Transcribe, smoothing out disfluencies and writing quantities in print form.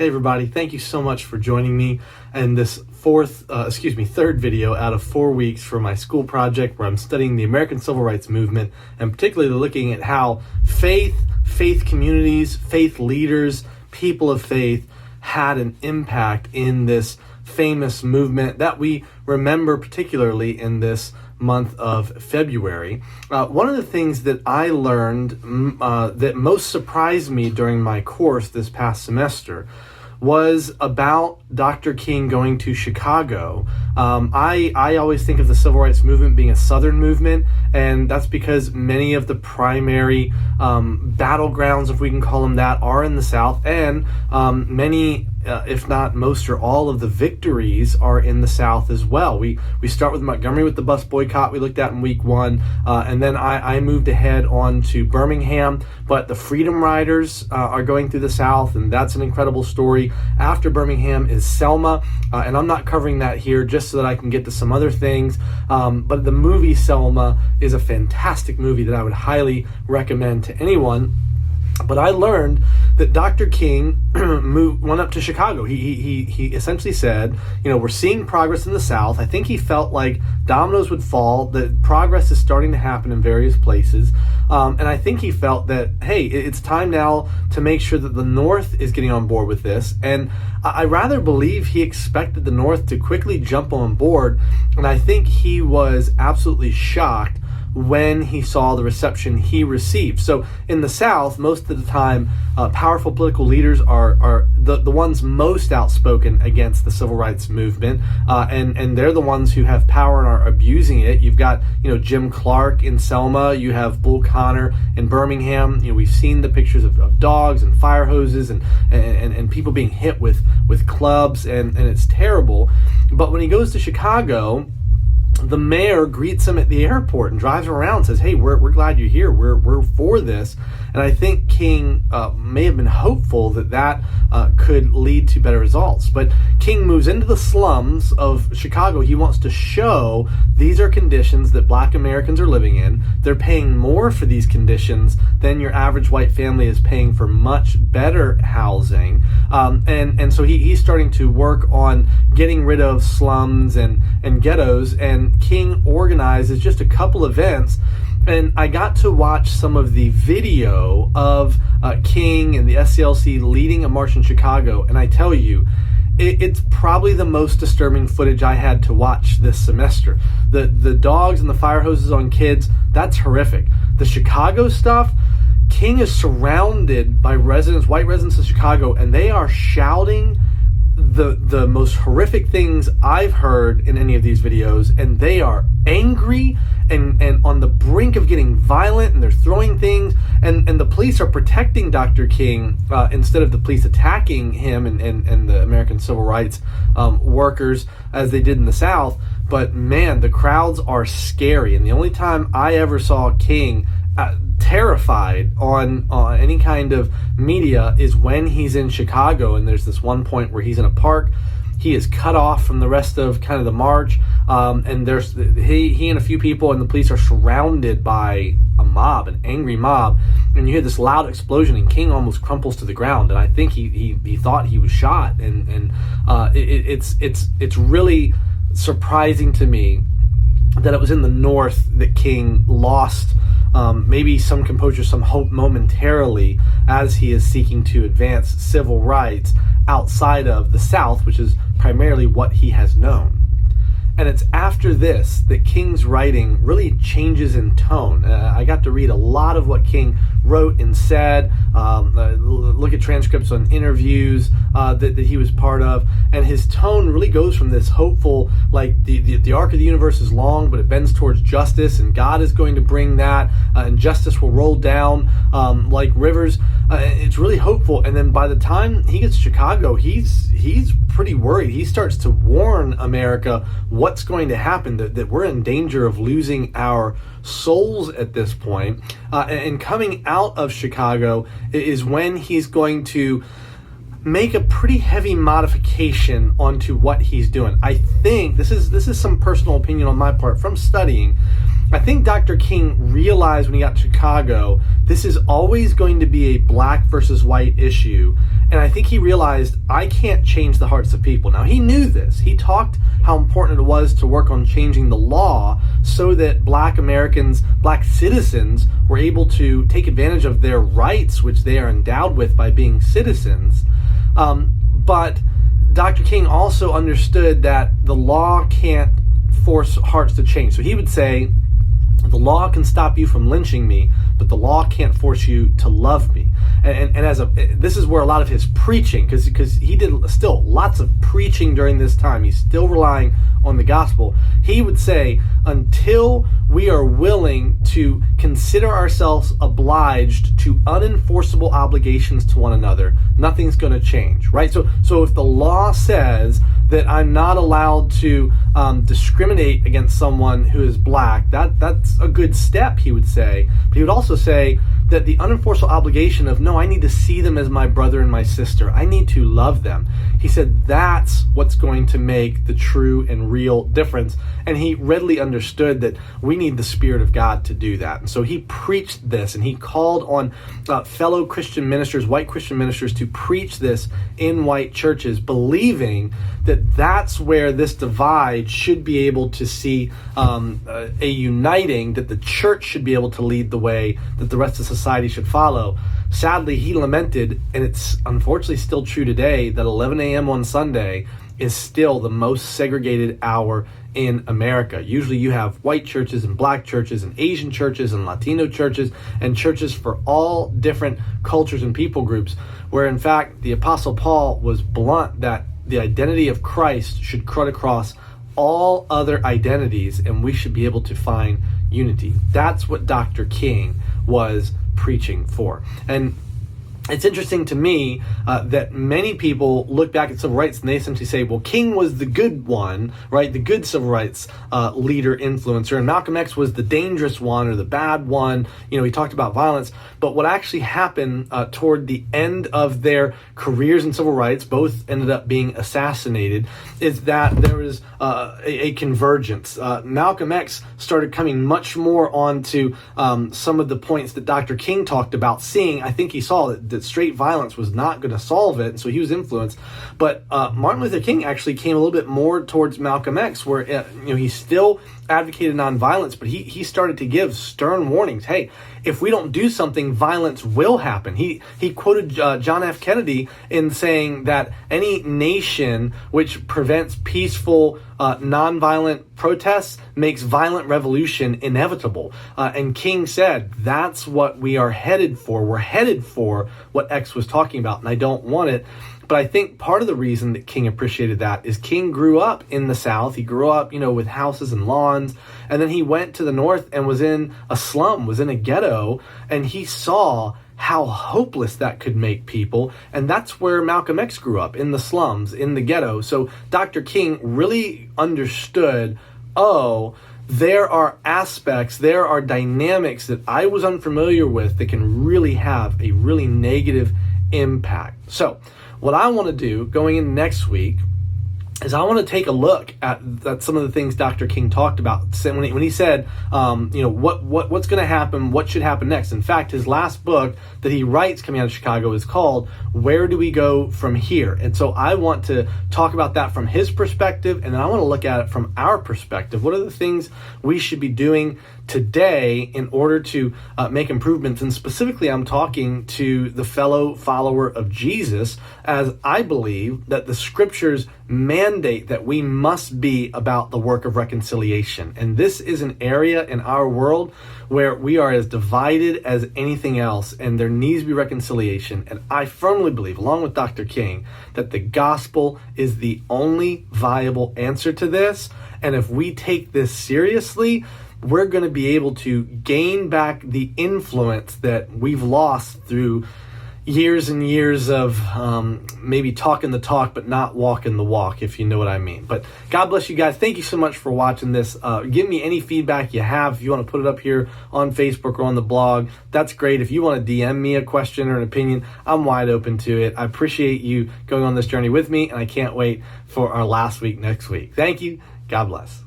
Hey everybody, thank you so much for joining me in this third video out of 4 weeks for my school project where I'm studying the American Civil Rights Movement and particularly looking at how faith communities, faith leaders, people of faith had an impact in this famous movement that we remember particularly in this month of February. One of the things that I learned that most surprised me during my course this past semester was about Dr. King going to Chicago. I always think of the Civil Rights Movement being a Southern movement, and that's because many of the primary battlegrounds, if we can call them that, are in the South, and many, if not most or all of the victories are in the South as well. We start with Montgomery with the bus boycott we looked at in week 1, and then I moved ahead on to Birmingham, but the Freedom Riders are going through the South, and that's an incredible story. After Birmingham is Selma, and I'm not covering that here just so that I can get to some other things, but the movie Selma is a fantastic movie that I would highly recommend to anyone. But I learned that Dr. King went up to Chicago. He essentially said, we're seeing progress in the South. I think he felt like dominoes would fall, that progress is starting to happen in various places. And I think he felt that, hey, it's time now to make sure that the North is getting on board with this. And I rather believe he expected the North to quickly jump on board. And I think he was absolutely shocked when he saw the reception he received. So in the South, most of the time, powerful political leaders are the ones most outspoken against the Civil Rights Movement, and they're the ones who have power and are abusing it. You've got Jim Clark in Selma, you have Bull Connor in Birmingham. We've seen the pictures of dogs and fire hoses and people being hit with clubs, and it's terrible. But when he goes to Chicago, the mayor greets him at the airport and drives him around and says, hey, we're glad you're here. We're for this. And I think King may have been hopeful that could lead to better results. But King moves into the slums of Chicago. He wants to show these are conditions that Black Americans are living in. They're paying more for these conditions than your average white family is paying for much better housing. And so he's starting to work on getting rid of slums and ghettos. And King organizes just a couple events, and I got to watch some of the video of King and the SCLC leading a march in Chicago, and I tell you, it's probably the most disturbing footage I had to watch this semester. The dogs and the fire hoses on kids, that's horrific. The Chicago stuff, King is surrounded by white residents of Chicago, and they are shouting the most horrific things I've heard in any of these videos, and they are angry and on the brink of getting violent, and they're throwing things, and the police are protecting Dr. King instead of the police attacking him and the American civil rights workers as they did in the South. But man, the crowds are scary, and the only time I ever saw King terrified on any kind of media is when he's in Chicago, and there's this one point where he's in a park. He is cut off from the rest of kind of the march, and there's he and a few people, and the police are surrounded by a mob, an angry mob, and you hear this loud explosion, and King almost crumples to the ground, and I think he thought he was shot, and it's really surprising to me that it was in the North that King lost maybe some composure, some hope momentarily as he is seeking to advance civil rights outside of the South, which is primarily what he has known. And it's after this that King's writing really changes in tone. I got to read a lot of what King wrote and said, look at transcripts on interviews that he was part of, and his tone really goes from this hopeful, like the arc of the universe is long, but it bends towards justice, and God is going to bring that, and justice will roll down like rivers. It's really hopeful, and then by the time he gets to Chicago, he's pretty worried. He starts to warn America what's going to happen, that we're in danger of losing our souls at this point. And coming out of Chicago is when he's going to make a pretty heavy modification onto what he's doing. I think this is some personal opinion on my part from studying. I think Dr. King realized when he got to Chicago, this is always going to be a black versus white issue. And I think he realized, I can't change the hearts of people. Now, he knew this. He talked how important it was to work on changing the law so that black Americans, black citizens, were able to take advantage of their rights, which they are endowed with by being citizens. But Dr. King also understood that the law can't force hearts to change. So he would say, the law can stop you from lynching me, but the law can't force you to love me. And this is where a lot of his preaching, because he did still lots of preaching during this time. He's still relying on the gospel. He would say, until we are willing to consider ourselves obliged to unenforceable obligations to one another, nothing's going to change, right? So if the law says that I'm not allowed to discriminate against someone who is black, that's a good step, he would say. But he would also say that the unenforceable obligation of, no, I need to see them as my brother and my sister. I need to love them. He said that's what's going to make the true and real difference. And he readily understood that we need the Spirit of God to do that. And so he preached this, and he called on fellow Christian ministers, white Christian ministers, to preach this in white churches, believing that that's where this divide should be able to see a uniting, that the church should be able to lead the way, that the rest of society should follow. Sadly, he lamented, and it's unfortunately still true today, that 11 a.m. on Sunday is still the most segregated hour in America. Usually you have white churches and black churches and Asian churches and Latino churches and churches for all different cultures and people groups, where in fact the Apostle Paul was blunt that the identity of Christ should cut across all other identities, and we should be able to find unity. That's what Dr. King was preaching for. And it's interesting to me that many people look back at civil rights and they essentially say, well, King was the good one, right? The good civil rights leader, influencer, and Malcolm X was the dangerous one or the bad one. You know, he talked about violence. But what actually happened toward the end of their careers in civil rights, both ended up being assassinated, is that there was a convergence. Malcolm X started coming much more onto some of the points that Dr. King talked about, seeing, I think he saw that straight violence was not going to solve it, and so he was influenced. But Martin Luther King actually came a little bit more towards Malcolm X, where he still advocated nonviolence, but he started to give stern warnings. Hey, if we don't do something, violence will happen. He quoted John F. Kennedy in saying that any nation which prevents peaceful, nonviolent protests makes violent revolution inevitable. And King said, that's what we are headed for. We're headed for what X was talking about, and I don't want it. But I think part of the reason that King appreciated that is King grew up in the South. He grew up, with houses and lawns. And then he went to the North and was in a slum, was in a ghetto. And he saw how hopeless that could make people. And that's where Malcolm X grew up, in the slums, in the ghetto. So Dr. King really understood, there are aspects, there are dynamics that I was unfamiliar with that can really have a really negative impact. So what I want to do going in next week is I want to take a look at some of the things Dr. King talked about when he said, what's going to happen, what should happen next. In fact, his last book that he writes coming out of Chicago is called Where Do We Go From Here? And so I want to talk about that from his perspective, and then I want to look at it from our perspective. What are the things we should be doing today in order to make improvements? And specifically, I'm talking to the fellow follower of Jesus, as I believe that the scriptures mandate that we must be about the work of reconciliation. And this is an area in our world where we are as divided as anything else, and there needs to be reconciliation. And I firmly believe, along with Dr. King, that the gospel is the only viable answer to this. And if we take this seriously, we're going to be able to gain back the influence that we've lost through years and years of maybe talking the talk but not walking the walk, if you know what I mean. But God bless you guys. Thank you so much for watching this. Give me any feedback you have. If you want to put it up here on Facebook or on the blog, that's great. If you want to DM me a question or an opinion, I'm wide open to it. I appreciate you going on this journey with me, and I can't wait for our last week next week. Thank you. God bless.